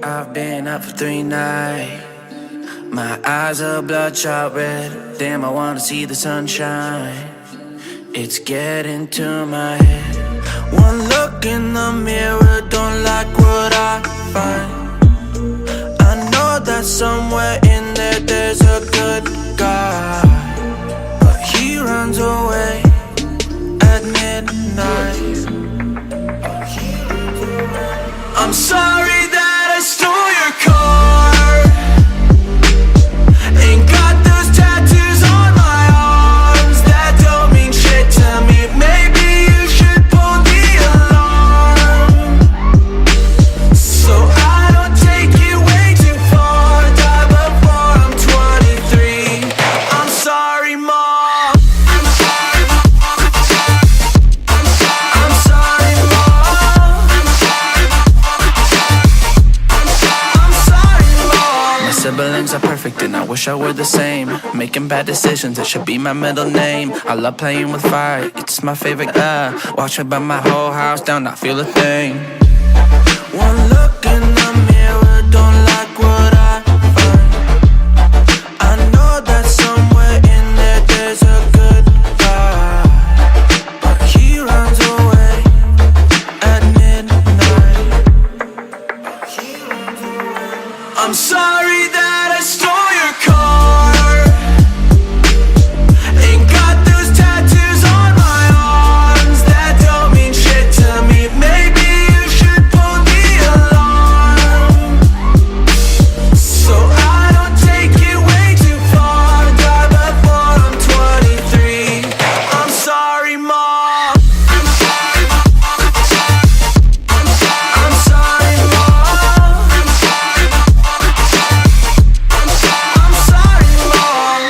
I've been up for 3 nights. My eyes are bloodshot red. Damn, I wanna see the sunshine. It's getting to my head. One look in the mirror, don't like what I find. I know that somewhere in there there's a good guy, but he runs away at midnight. I'm sorry that I stole your car. Ain't got those tattoos on my arms that don't mean shit to me. Maybe you should pull the alarm, so I don't take it way too far. Die before I'm 23. I'm sorry, Mom. I'm sorry, Mom. I'm sorry, Mom. I'm sorry, Mom. My siblings are perfect and I wish I were the same. Making bad decisions, it should be my middle name. I love playing with fire, it's my favorite. Watch me burn my whole house down, not feel a thing. One look in the mirror, don't like what I find. I know that somewhere in there there's a good guy, but he runs away at midnight. I'm sorry that I stole your car. Ain't got those tattoos on my arms that don't mean shit to me. Maybe you should pull the alarm, so I don't take it way too far. Die before I'm 23. I'm sorry, Mom. I'm sorry, Mom. I'm sorry, Mom. I'm sorry, Mom.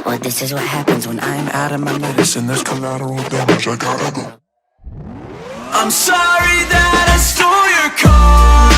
Well, this is what happens when I'm out of my medicine. There's collateral damage, I gotta go. I'm sorry that I stole your car.